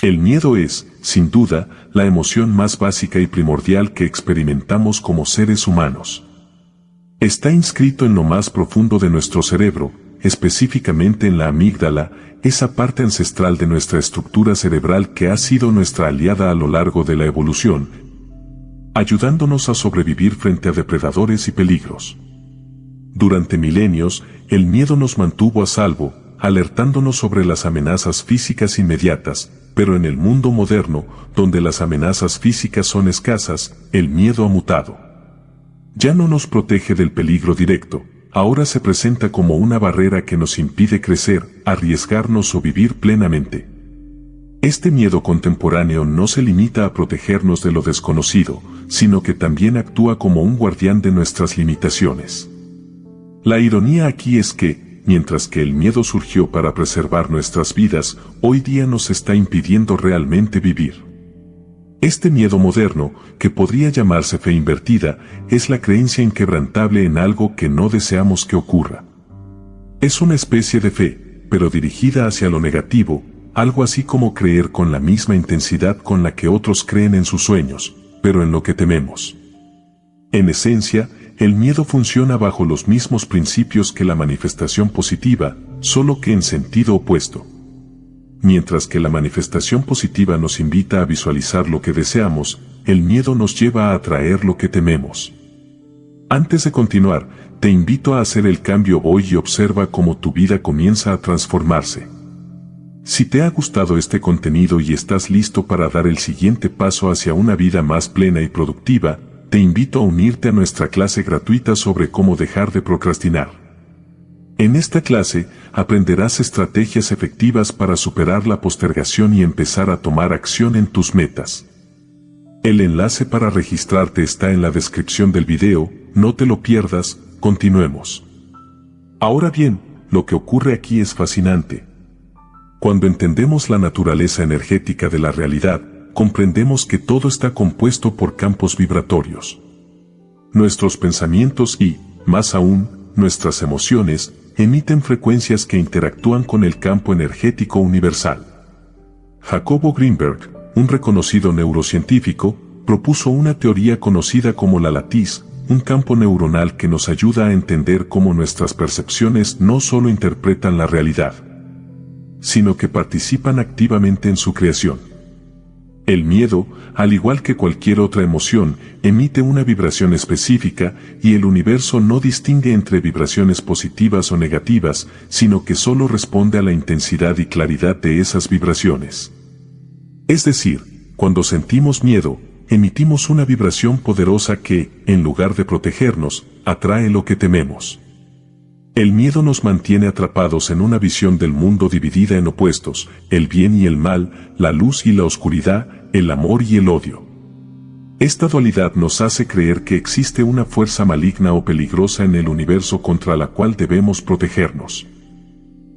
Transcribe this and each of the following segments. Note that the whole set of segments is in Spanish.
El miedo es, sin duda, la emoción más básica y primordial que experimentamos como seres humanos. Está inscrito en lo más profundo de nuestro cerebro, específicamente en la amígdala, esa parte ancestral de nuestra estructura cerebral que ha sido nuestra aliada a lo largo de la evolución, ayudándonos a sobrevivir frente a depredadores y peligros. Durante milenios, el miedo nos mantuvo a salvo, alertándonos sobre las amenazas físicas inmediatas, pero en el mundo moderno, donde las amenazas físicas son escasas, el miedo ha mutado. Ya no nos protege del peligro directo, ahora se presenta como una barrera que nos impide crecer, arriesgarnos o vivir plenamente. Este miedo contemporáneo no se limita a protegernos de lo desconocido, sino que también actúa como un guardián de nuestras limitaciones. La ironía aquí es que, mientras que el miedo surgió para preservar nuestras vidas, hoy día nos está impidiendo realmente vivir. Este miedo moderno, que podría llamarse fe invertida, es la creencia inquebrantable en algo que no deseamos que ocurra. Es una especie de fe, pero dirigida hacia lo negativo, algo así como creer con la misma intensidad con la que otros creen en sus sueños, pero en lo que tememos. En esencia, el miedo funciona bajo los mismos principios que la manifestación positiva, solo que en sentido opuesto. Mientras que la manifestación positiva nos invita a visualizar lo que deseamos, el miedo nos lleva a atraer lo que tememos. Antes de continuar, te invito a hacer el cambio hoy y observa cómo tu vida comienza a transformarse. Si te ha gustado este contenido y estás listo para dar el siguiente paso hacia una vida más plena y productiva, te invito a unirte a nuestra clase gratuita sobre cómo dejar de procrastinar. En esta clase, aprenderás estrategias efectivas para superar la postergación y empezar a tomar acción en tus metas. El enlace para registrarte está en la descripción del video, no te lo pierdas, continuemos. Ahora bien, lo que ocurre aquí es fascinante. Cuando entendemos la naturaleza energética de la realidad, comprendemos que todo está compuesto por campos vibratorios. Nuestros pensamientos y, más aún, nuestras emociones, emiten frecuencias que interactúan con el campo energético universal. Jacobo Greenberg, un reconocido neurocientífico, propuso una teoría conocida como la latiz, un campo neuronal que nos ayuda a entender cómo nuestras percepciones no solo interpretan la realidad, sino que participan activamente en su creación. El miedo, al igual que cualquier otra emoción, emite una vibración específica y el universo no distingue entre vibraciones positivas o negativas, sino que solo responde a la intensidad y claridad de esas vibraciones. Es decir, cuando sentimos miedo, emitimos una vibración poderosa que, en lugar de protegernos, atrae lo que tememos. El miedo nos mantiene atrapados en una visión del mundo dividida en opuestos, el bien y el mal, la luz y la oscuridad, el amor y el odio. Esta dualidad nos hace creer que existe una fuerza maligna o peligrosa en el universo contra la cual debemos protegernos.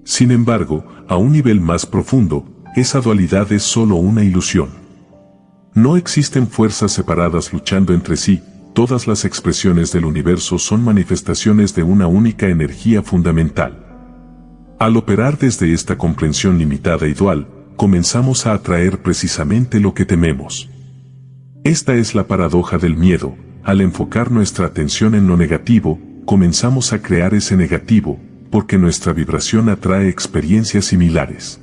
Sin embargo, a un nivel más profundo, esa dualidad es solo una ilusión. No existen fuerzas separadas luchando entre sí. Todas las expresiones del universo son manifestaciones de una única energía fundamental. Al operar desde esta comprensión limitada y dual, comenzamos a atraer precisamente lo que tememos. Esta es la paradoja del miedo. Al enfocar nuestra atención en lo negativo, comenzamos a crear ese negativo, porque nuestra vibración atrae experiencias similares.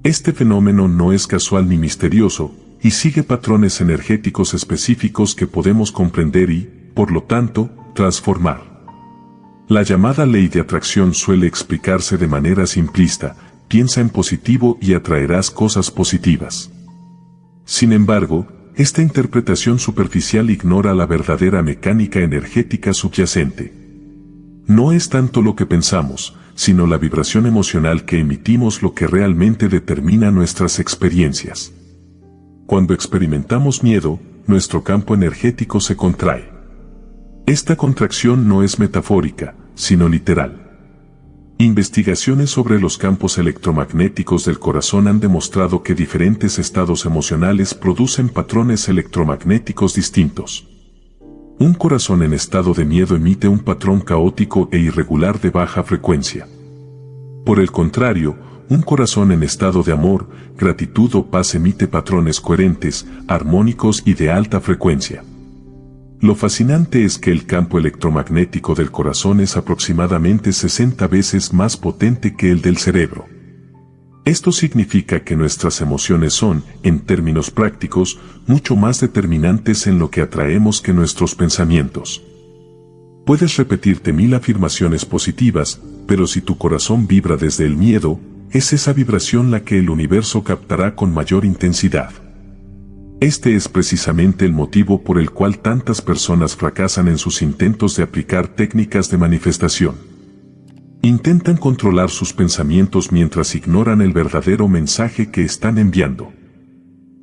Este fenómeno no es casual ni misterioso, y sigue patrones energéticos específicos que podemos comprender y, por lo tanto, transformar. La llamada ley de atracción suele explicarse de manera simplista: piensa en positivo y atraerás cosas positivas. Sin embargo, esta interpretación superficial ignora la verdadera mecánica energética subyacente. No es tanto lo que pensamos, sino la vibración emocional que emitimos lo que realmente determina nuestras experiencias. Cuando experimentamos miedo, nuestro campo energético se contrae. Esta contracción no es metafórica, sino literal. Investigaciones sobre los campos electromagnéticos del corazón han demostrado que diferentes estados emocionales producen patrones electromagnéticos distintos. Un corazón en estado de miedo emite un patrón caótico e irregular de baja frecuencia. Por el contrario, un corazón en estado de amor, gratitud o paz emite patrones coherentes, armónicos y de alta frecuencia. Lo fascinante es que el campo electromagnético del corazón es aproximadamente 60 veces más potente que el del cerebro. Esto significa que nuestras emociones son, en términos prácticos, mucho más determinantes en lo que atraemos que nuestros pensamientos. Puedes repetirte 1000 afirmaciones positivas, pero si tu corazón vibra desde el miedo, es esa vibración la que el universo captará con mayor intensidad. Este es precisamente el motivo por el cual tantas personas fracasan en sus intentos de aplicar técnicas de manifestación. Intentan controlar sus pensamientos mientras ignoran el verdadero mensaje que están enviando.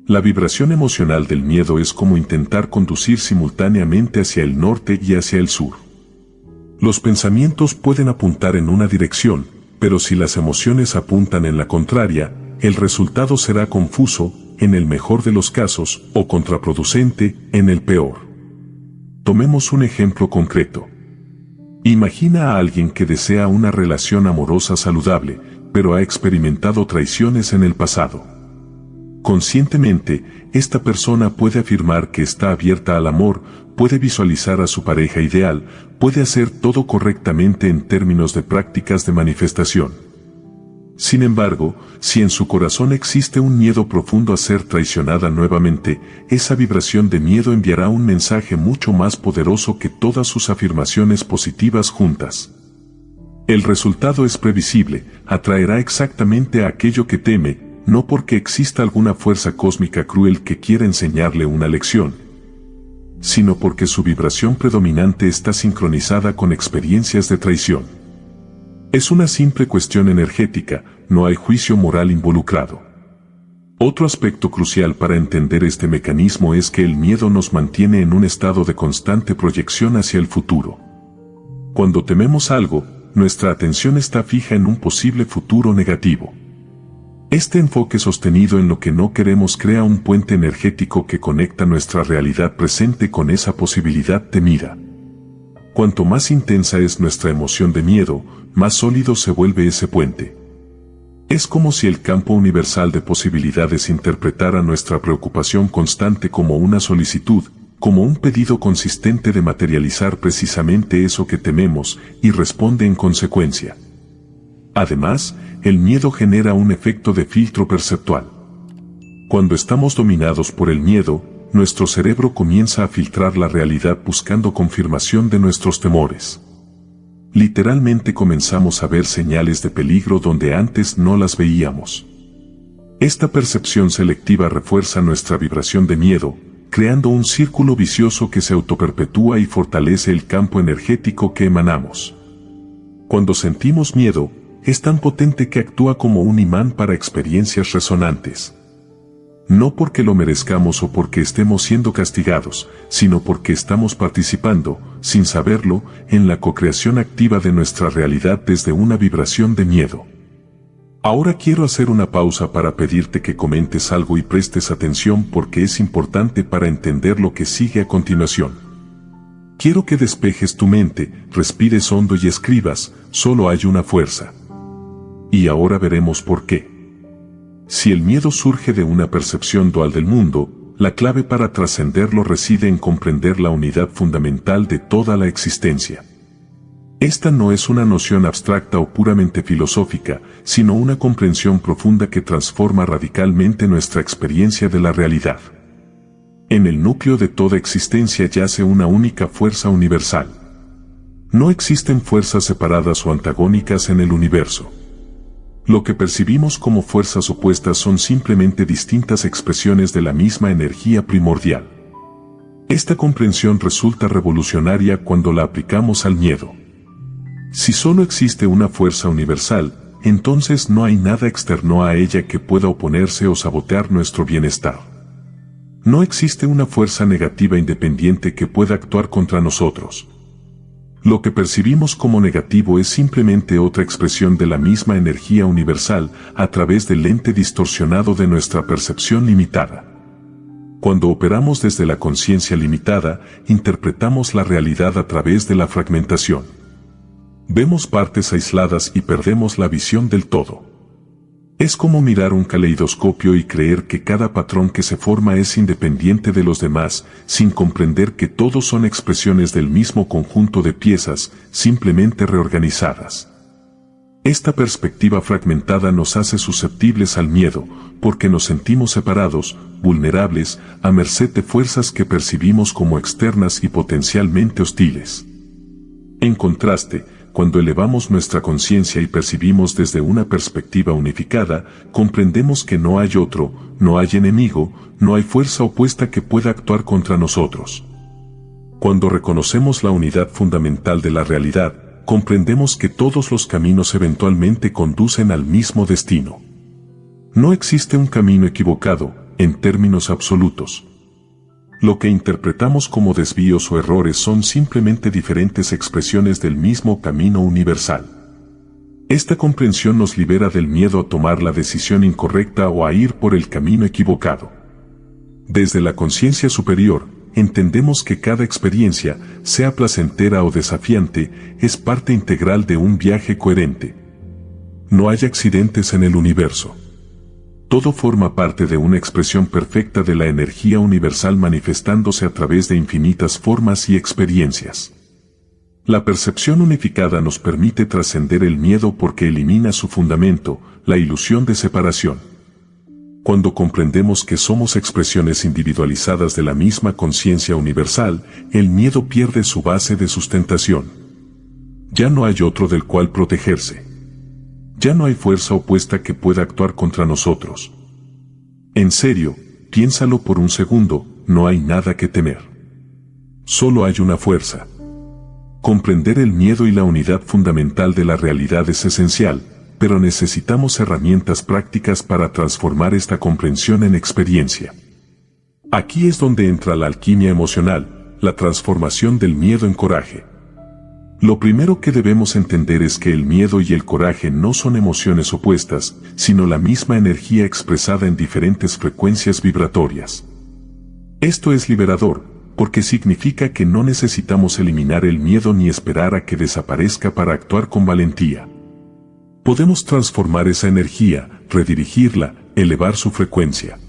La vibración emocional del miedo es como intentar conducir simultáneamente hacia el norte y hacia el sur. Los pensamientos pueden apuntar en una dirección, pero si las emociones apuntan en la contraria, el resultado será confuso, en el mejor de los casos, o contraproducente, en el peor. Tomemos un ejemplo concreto. Imagina a alguien que desea una relación amorosa saludable, pero ha experimentado traiciones en el pasado. Conscientemente, esta persona puede afirmar que está abierta al amor, puede visualizar a su pareja ideal, puede hacer todo correctamente en términos de prácticas de manifestación. Sin embargo, si en su corazón existe un miedo profundo a ser traicionada nuevamente, esa vibración de miedo enviará un mensaje mucho más poderoso que todas sus afirmaciones positivas juntas. El resultado es previsible, atraerá exactamente a aquello que teme, no porque exista alguna fuerza cósmica cruel que quiera enseñarle una lección, sino porque su vibración predominante está sincronizada con experiencias de traición. Es una simple cuestión energética, no hay juicio moral involucrado. Otro aspecto crucial para entender este mecanismo es que el miedo nos mantiene en un estado de constante proyección hacia el futuro. Cuando tememos algo, nuestra atención está fija en un posible futuro negativo. Este enfoque sostenido en lo que no queremos crea un puente energético que conecta nuestra realidad presente con esa posibilidad temida. Cuanto más intensa es nuestra emoción de miedo, más sólido se vuelve ese puente. Es como si el campo universal de posibilidades interpretara nuestra preocupación constante como una solicitud, como un pedido consistente de materializar precisamente eso que tememos, y responde en consecuencia. Además, el miedo genera un efecto de filtro perceptual. Cuando estamos dominados por el miedo, nuestro cerebro comienza a filtrar la realidad buscando confirmación de nuestros temores. Literalmente comenzamos a ver señales de peligro donde antes no las veíamos. Esta percepción selectiva refuerza nuestra vibración de miedo, creando un círculo vicioso que se autoperpetúa y fortalece el campo energético que emanamos. Cuando sentimos miedo, es tan potente que actúa como un imán para experiencias resonantes. No porque lo merezcamos o porque estemos siendo castigados, sino porque estamos participando, sin saberlo, en la co-creación activa de nuestra realidad desde una vibración de miedo. Ahora quiero hacer una pausa para pedirte que comentes algo y prestes atención porque es importante para entender lo que sigue a continuación. Quiero que despejes tu mente, respires hondo y escribas, solo hay una fuerza. Y ahora veremos por qué. Si el miedo surge de una percepción dual del mundo, la clave para trascenderlo reside en comprender la unidad fundamental de toda la existencia. Esta no es una noción abstracta o puramente filosófica, sino una comprensión profunda que transforma radicalmente nuestra experiencia de la realidad. En el núcleo de toda existencia yace una única fuerza universal. No existen fuerzas separadas o antagónicas en el universo. Lo que percibimos como fuerzas opuestas son simplemente distintas expresiones de la misma energía primordial. Esta comprensión resulta revolucionaria cuando la aplicamos al miedo. Si solo existe una fuerza universal, entonces no hay nada externo a ella que pueda oponerse o sabotear nuestro bienestar. No existe una fuerza negativa independiente que pueda actuar contra nosotros. Lo que percibimos como negativo es simplemente otra expresión de la misma energía universal a través del lente distorsionado de nuestra percepción limitada. Cuando operamos desde la conciencia limitada, interpretamos la realidad a través de la fragmentación. Vemos partes aisladas y perdemos la visión del todo. Es como mirar un caleidoscopio y creer que cada patrón que se forma es independiente de los demás, sin comprender que todos son expresiones del mismo conjunto de piezas, simplemente reorganizadas. Esta perspectiva fragmentada nos hace susceptibles al miedo, porque nos sentimos separados, vulnerables, a merced de fuerzas que percibimos como externas y potencialmente hostiles. En contraste, cuando elevamos nuestra conciencia y percibimos desde una perspectiva unificada, comprendemos que no hay otro, no hay enemigo, no hay fuerza opuesta que pueda actuar contra nosotros. Cuando reconocemos la unidad fundamental de la realidad, comprendemos que todos los caminos eventualmente conducen al mismo destino. No existe un camino equivocado, en términos absolutos. Lo que interpretamos como desvíos o errores son simplemente diferentes expresiones del mismo camino universal. Esta comprensión nos libera del miedo a tomar la decisión incorrecta o a ir por el camino equivocado. Desde la conciencia superior, entendemos que cada experiencia, sea placentera o desafiante, es parte integral de un viaje coherente. No hay accidentes en el universo. Todo forma parte de una expresión perfecta de la energía universal manifestándose a través de infinitas formas y experiencias. La percepción unificada nos permite trascender el miedo porque elimina su fundamento, la ilusión de separación. Cuando comprendemos que somos expresiones individualizadas de la misma conciencia universal, el miedo pierde su base de sustentación. Ya no hay otro del cual protegerse. Ya no hay fuerza opuesta que pueda actuar contra nosotros. En serio, piénsalo por un segundo, no hay nada que temer. Solo hay una fuerza. Comprender el miedo y la unidad fundamental de la realidad es esencial, pero necesitamos herramientas prácticas para transformar esta comprensión en experiencia. Aquí es donde entra la alquimia emocional, la transformación del miedo en coraje. Lo primero que debemos entender es que el miedo y el coraje no son emociones opuestas, sino la misma energía expresada en diferentes frecuencias vibratorias. Esto es liberador, porque significa que no necesitamos eliminar el miedo ni esperar a que desaparezca para actuar con valentía. Podemos transformar esa energía, redirigirla, elevar su frecuencia.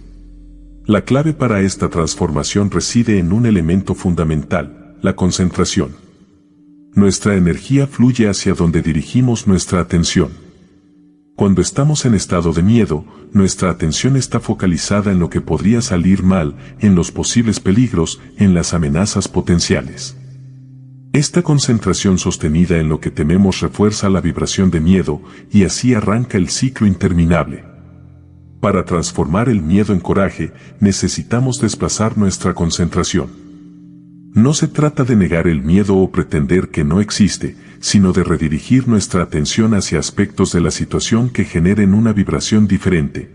La clave para esta transformación reside en un elemento fundamental, la concentración. Nuestra energía fluye hacia donde dirigimos nuestra atención. Cuando estamos en estado de miedo, nuestra atención está focalizada en lo que podría salir mal, en los posibles peligros, en las amenazas potenciales. Esta concentración sostenida en lo que tememos refuerza la vibración de miedo, y así arranca el ciclo interminable. Para transformar el miedo en coraje, necesitamos desplazar nuestra concentración. No se trata de negar el miedo o pretender que no existe, sino de redirigir nuestra atención hacia aspectos de la situación que generen una vibración diferente.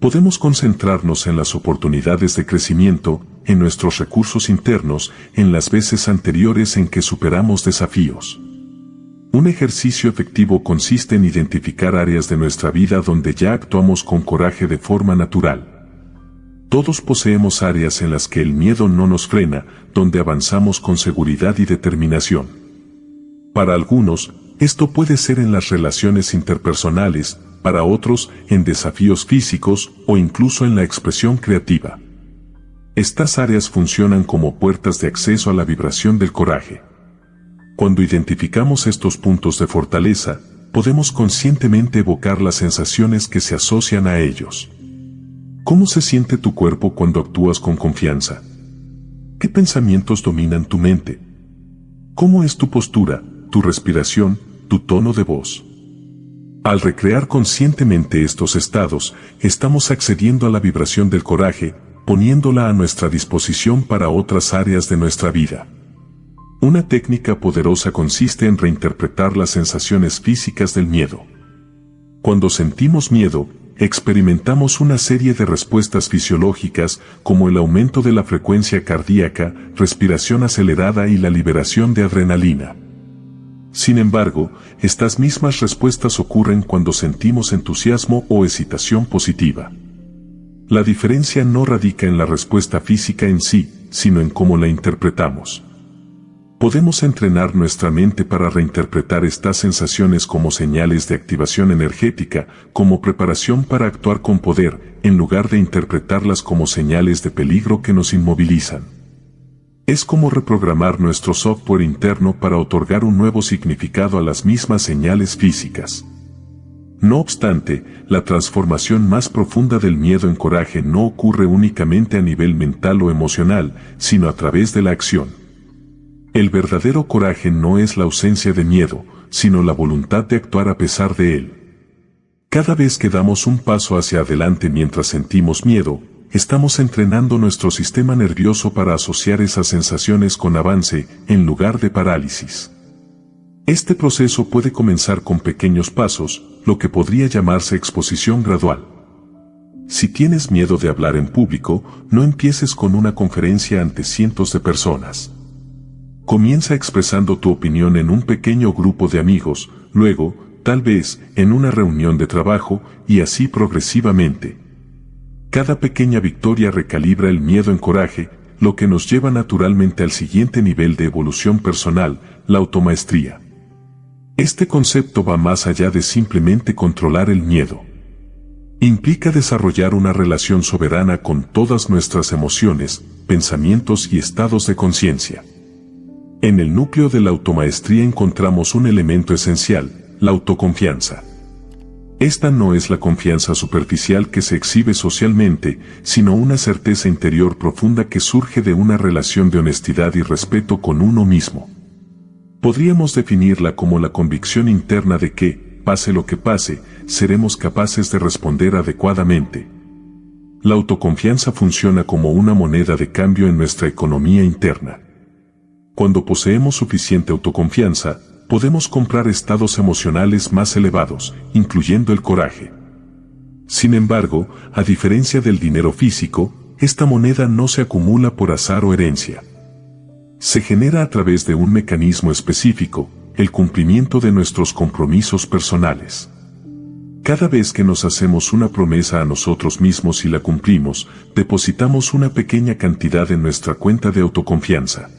Podemos concentrarnos en las oportunidades de crecimiento, en nuestros recursos internos, en las veces anteriores en que superamos desafíos. Un ejercicio efectivo consiste en identificar áreas de nuestra vida donde ya actuamos con coraje de forma natural. Todos poseemos áreas en las que el miedo no nos frena, donde avanzamos con seguridad y determinación. Para algunos, esto puede ser en las relaciones interpersonales, para otros, en desafíos físicos o incluso en la expresión creativa. Estas áreas funcionan como puertas de acceso a la vibración del coraje. Cuando identificamos estos puntos de fortaleza, podemos conscientemente evocar las sensaciones que se asocian a ellos. ¿Cómo se siente tu cuerpo cuando actúas con confianza? ¿Qué pensamientos dominan tu mente? ¿Cómo es tu postura, tu respiración, tu tono de voz? Al recrear conscientemente estos estados, estamos accediendo a la vibración del coraje, poniéndola a nuestra disposición para otras áreas de nuestra vida. Una técnica poderosa consiste en reinterpretar las sensaciones físicas del miedo. Cuando sentimos miedo, experimentamos una serie de respuestas fisiológicas como el aumento de la frecuencia cardíaca, respiración acelerada y la liberación de adrenalina. Sin embargo, estas mismas respuestas ocurren cuando sentimos entusiasmo o excitación positiva. La diferencia no radica en la respuesta física en sí, sino en cómo la interpretamos. Podemos entrenar nuestra mente para reinterpretar estas sensaciones como señales de activación energética, como preparación para actuar con poder, en lugar de interpretarlas como señales de peligro que nos inmovilizan. Es como reprogramar nuestro software interno para otorgar un nuevo significado a las mismas señales físicas. No obstante, la transformación más profunda del miedo en coraje no ocurre únicamente a nivel mental o emocional, sino a través de la acción. El verdadero coraje no es la ausencia de miedo, sino la voluntad de actuar a pesar de él. Cada vez que damos un paso hacia adelante mientras sentimos miedo, estamos entrenando nuestro sistema nervioso para asociar esas sensaciones con avance, en lugar de parálisis. Este proceso puede comenzar con pequeños pasos, lo que podría llamarse exposición gradual. Si tienes miedo de hablar en público, no empieces con una conferencia ante cientos de personas. Comienza expresando tu opinión en un pequeño grupo de amigos, luego, tal vez, en una reunión de trabajo, y así progresivamente. Cada pequeña victoria recalibra el miedo en coraje, lo que nos lleva naturalmente al siguiente nivel de evolución personal, la automaestría. Este concepto va más allá de simplemente controlar el miedo. Implica desarrollar una relación soberana con todas nuestras emociones, pensamientos y estados de conciencia. En el núcleo de la automaestría encontramos un elemento esencial, la autoconfianza. Esta no es la confianza superficial que se exhibe socialmente, sino una certeza interior profunda que surge de una relación de honestidad y respeto con uno mismo. Podríamos definirla como la convicción interna de que, pase lo que pase, seremos capaces de responder adecuadamente. La autoconfianza funciona como una moneda de cambio en nuestra economía interna. Cuando poseemos suficiente autoconfianza, podemos comprar estados emocionales más elevados, incluyendo el coraje. Sin embargo, a diferencia del dinero físico, esta moneda no se acumula por azar o herencia. Se genera a través de un mecanismo específico, el cumplimiento de nuestros compromisos personales. Cada vez que nos hacemos una promesa a nosotros mismos y la cumplimos, depositamos una pequeña cantidad en nuestra cuenta de autoconfianza.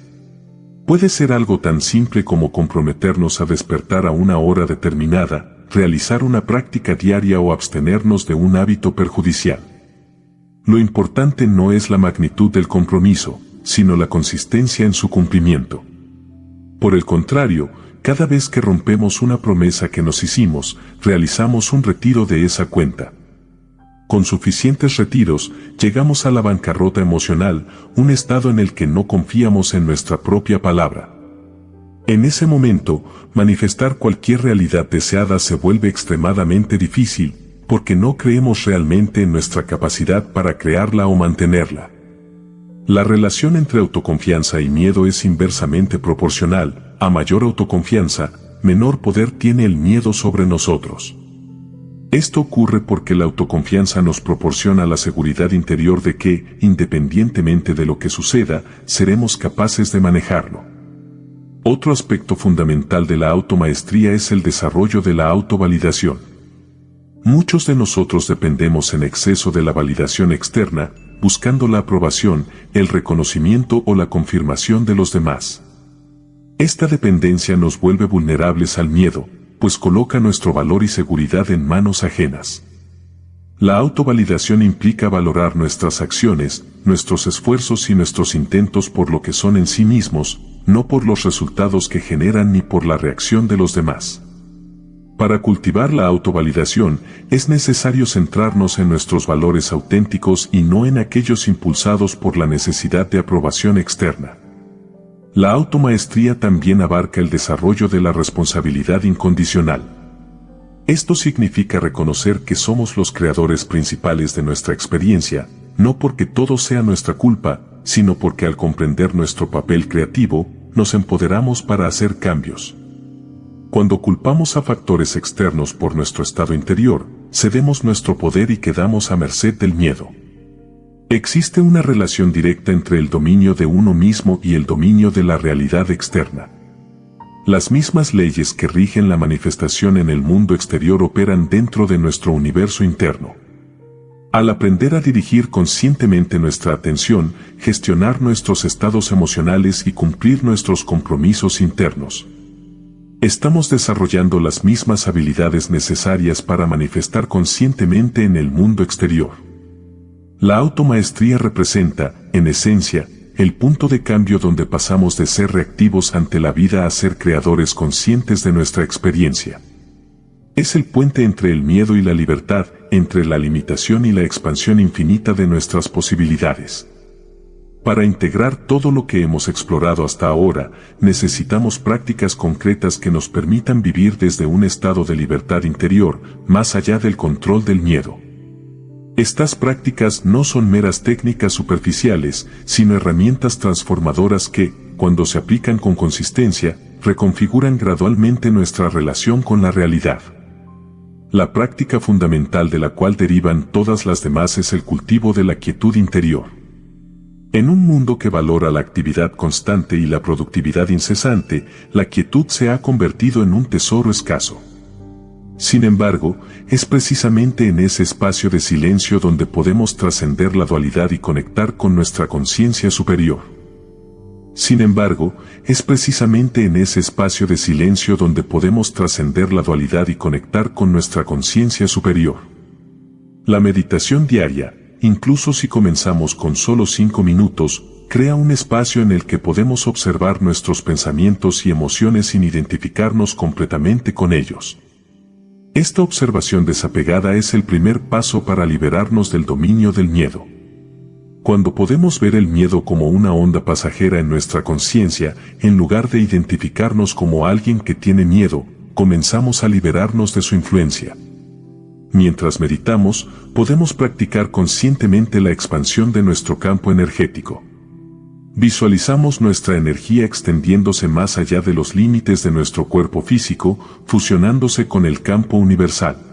Puede ser algo tan simple como comprometernos a despertar a una hora determinada, realizar una práctica diaria o abstenernos de un hábito perjudicial. Lo importante no es la magnitud del compromiso, sino la consistencia en su cumplimiento. Por el contrario, cada vez que rompemos una promesa que nos hicimos, realizamos un retiro de esa cuenta. Con suficientes retiros, llegamos a la bancarrota emocional, un estado en el que no confiamos en nuestra propia palabra. En ese momento, manifestar cualquier realidad deseada se vuelve extremadamente difícil, porque no creemos realmente en nuestra capacidad para crearla o mantenerla. La relación entre autoconfianza y miedo es inversamente proporcional. A mayor autoconfianza, menor poder tiene el miedo sobre nosotros. Esto ocurre porque la autoconfianza nos proporciona la seguridad interior de que, independientemente de lo que suceda, seremos capaces de manejarlo. Otro aspecto fundamental de la automaestría es el desarrollo de la autovalidación. Muchos de nosotros dependemos en exceso de la validación externa, buscando la aprobación, el reconocimiento o la confirmación de los demás. Esta dependencia nos vuelve vulnerables al miedo, pues coloca nuestro valor y seguridad en manos ajenas. La autovalidación implica valorar nuestras acciones, nuestros esfuerzos y nuestros intentos por lo que son en sí mismos, no por los resultados que generan ni por la reacción de los demás. Para cultivar la autovalidación, es necesario centrarnos en nuestros valores auténticos y no en aquellos impulsados por la necesidad de aprobación externa. La automaestría también abarca el desarrollo de la responsabilidad incondicional. Esto significa reconocer que somos los creadores principales de nuestra experiencia, no porque todo sea nuestra culpa, sino porque al comprender nuestro papel creativo, nos empoderamos para hacer cambios. Cuando culpamos a factores externos por nuestro estado interior, cedemos nuestro poder y quedamos a merced del miedo. Existe una relación directa entre el dominio de uno mismo y el dominio de la realidad externa. Las mismas leyes que rigen la manifestación en el mundo exterior operan dentro de nuestro universo interno. Al aprender a dirigir conscientemente nuestra atención, gestionar nuestros estados emocionales y cumplir nuestros compromisos internos, estamos desarrollando las mismas habilidades necesarias para manifestar conscientemente en el mundo exterior. La automaestría representa, en esencia, el punto de cambio donde pasamos de ser reactivos ante la vida a ser creadores conscientes de nuestra experiencia. Es el puente entre el miedo y la libertad, entre la limitación y la expansión infinita de nuestras posibilidades. Para integrar todo lo que hemos explorado hasta ahora, necesitamos prácticas concretas que nos permitan vivir desde un estado de libertad interior, más allá del control del miedo. Estas prácticas no son meras técnicas superficiales, sino herramientas transformadoras que, cuando se aplican con consistencia, reconfiguran gradualmente nuestra relación con la realidad. La práctica fundamental de la cual derivan todas las demás es el cultivo de la quietud interior. En un mundo que valora la actividad constante y la productividad incesante, la quietud se ha convertido en un tesoro escaso. Sin embargo, es precisamente en ese espacio de silencio donde podemos trascender la dualidad y conectar con nuestra conciencia superior. Sin embargo, es precisamente en ese espacio de silencio donde podemos trascender la dualidad y conectar con nuestra conciencia superior. La meditación diaria, incluso si comenzamos con solo 5 minutos, crea un espacio en el que podemos observar nuestros pensamientos y emociones sin identificarnos completamente con ellos. Esta observación desapegada es el primer paso para liberarnos del dominio del miedo. Cuando podemos ver el miedo como una onda pasajera en nuestra conciencia, en lugar de identificarnos como alguien que tiene miedo, comenzamos a liberarnos de su influencia. Mientras meditamos, podemos practicar conscientemente la expansión de nuestro campo energético. Visualizamos nuestra energía extendiéndose más allá de los límites de nuestro cuerpo físico, fusionándose con el campo universal.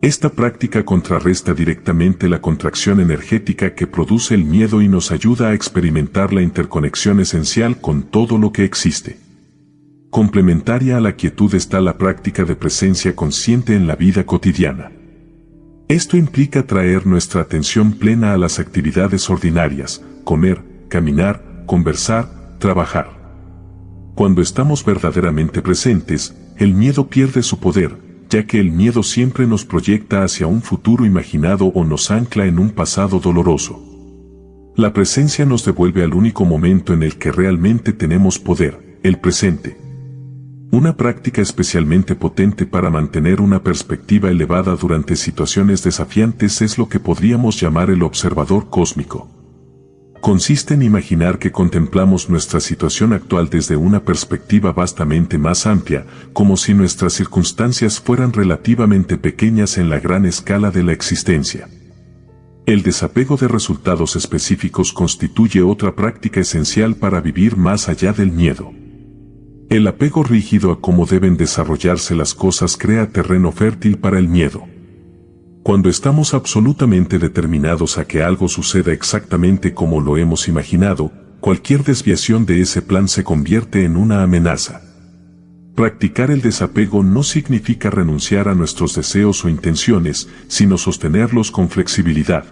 Esta práctica contrarresta directamente la contracción energética que produce el miedo y nos ayuda a experimentar la interconexión esencial con todo lo que existe. Complementaria a la quietud está la práctica de presencia consciente en la vida cotidiana. Esto implica traer nuestra atención plena a las actividades ordinarias, comer, caminar, conversar, trabajar. Cuando estamos verdaderamente presentes, el miedo pierde su poder, ya que el miedo siempre nos proyecta hacia un futuro imaginado o nos ancla en un pasado doloroso. La presencia nos devuelve al único momento en el que realmente tenemos poder, el presente. Una práctica especialmente potente para mantener una perspectiva elevada durante situaciones desafiantes es lo que podríamos llamar el observador cósmico. Consiste en imaginar que contemplamos nuestra situación actual desde una perspectiva vastamente más amplia, como si nuestras circunstancias fueran relativamente pequeñas en la gran escala de la existencia. El desapego de resultados específicos constituye otra práctica esencial para vivir más allá del miedo. El apego rígido a cómo deben desarrollarse las cosas crea terreno fértil para el miedo. Cuando estamos absolutamente determinados a que algo suceda exactamente como lo hemos imaginado, cualquier desviación de ese plan se convierte en una amenaza. Practicar el desapego no significa renunciar a nuestros deseos o intenciones, sino sostenerlos con flexibilidad,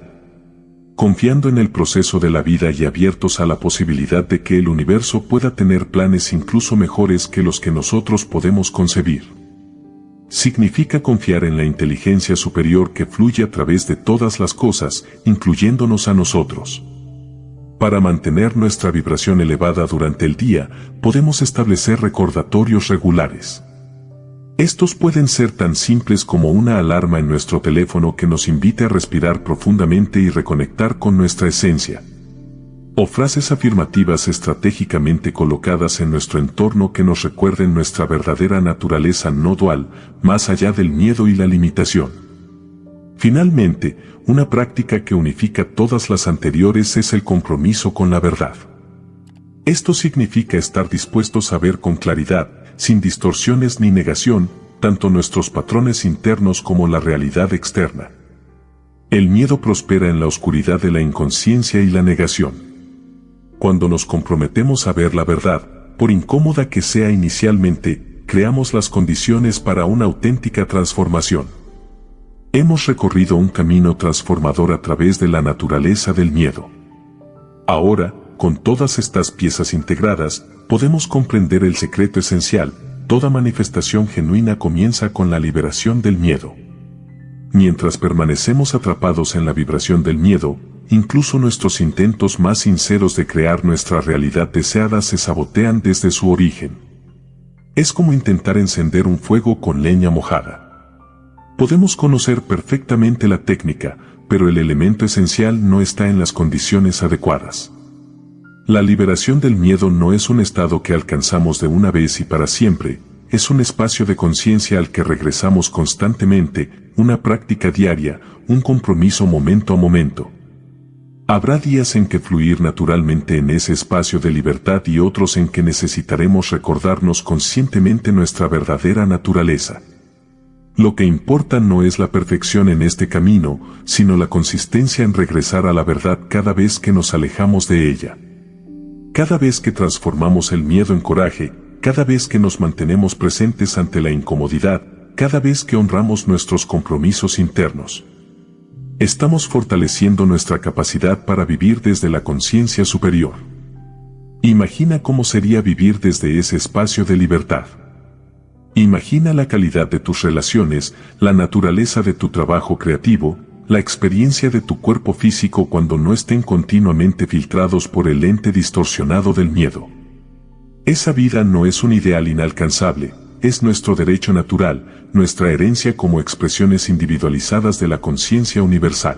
confiando en el proceso de la vida y abiertos a la posibilidad de que el universo pueda tener planes incluso mejores que los que nosotros podemos concebir. Significa confiar en la inteligencia superior que fluye a través de todas las cosas, incluyéndonos a nosotros. Para mantener nuestra vibración elevada durante el día, podemos establecer recordatorios regulares. Estos pueden ser tan simples como una alarma en nuestro teléfono que nos invite a respirar profundamente y reconectar con nuestra esencia, o frases afirmativas estratégicamente colocadas en nuestro entorno que nos recuerden nuestra verdadera naturaleza no dual, más allá del miedo y la limitación. Finalmente, una práctica que unifica todas las anteriores es el compromiso con la verdad. Esto significa estar dispuestos a ver con claridad, sin distorsiones ni negación, tanto nuestros patrones internos como la realidad externa. El miedo prospera en la oscuridad de la inconsciencia y la negación. Cuando nos comprometemos a ver la verdad, por incómoda que sea inicialmente, creamos las condiciones para una auténtica transformación. Hemos recorrido un camino transformador a través de la naturaleza del miedo. Ahora, con todas estas piezas integradas, podemos comprender el secreto esencial. Toda manifestación genuina comienza con la liberación del miedo. Mientras permanecemos atrapados en la vibración del miedo, incluso nuestros intentos más sinceros de crear nuestra realidad deseada se sabotean desde su origen. Es como intentar encender un fuego con leña mojada. Podemos conocer perfectamente la técnica, pero el elemento esencial no está en las condiciones adecuadas. La liberación del miedo no es un estado que alcanzamos de una vez y para siempre, es un espacio de conciencia al que regresamos constantemente, una práctica diaria, un compromiso momento a momento. Habrá días en que fluir naturalmente en ese espacio de libertad y otros en que necesitaremos recordarnos conscientemente nuestra verdadera naturaleza. Lo que importa no es la perfección en este camino, sino la consistencia en regresar a la verdad cada vez que nos alejamos de ella. Cada vez que transformamos el miedo en coraje, cada vez que nos mantenemos presentes ante la incomodidad, cada vez que honramos nuestros compromisos internos. Estamos fortaleciendo nuestra capacidad para vivir desde la conciencia superior. Imagina cómo sería vivir desde ese espacio de libertad. Imagina la calidad de tus relaciones, la naturaleza de tu trabajo creativo, la experiencia de tu cuerpo físico cuando no estén continuamente filtrados por el lente distorsionado del miedo. Esa vida no es un ideal inalcanzable, es nuestro derecho natural, nuestra herencia como expresiones individualizadas de la conciencia universal.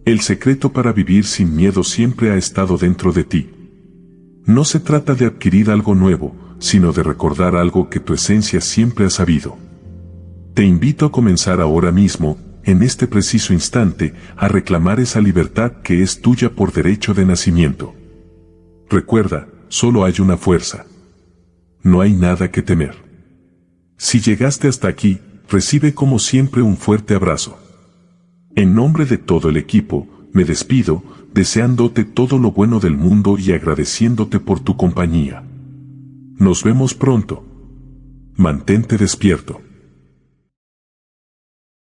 El secreto para vivir sin miedo siempre ha estado dentro de ti. No se trata de adquirir algo nuevo, sino de recordar algo que tu esencia siempre ha sabido. Te invito a comenzar ahora mismo, en este preciso instante, a reclamar esa libertad que es tuya por derecho de nacimiento. Recuerda, solo hay una fuerza. No hay nada que temer. Si llegaste hasta aquí, recibe como siempre un fuerte abrazo. En nombre de todo el equipo, me despido, deseándote todo lo bueno del mundo y agradeciéndote por tu compañía. Nos vemos pronto. Mantente despierto.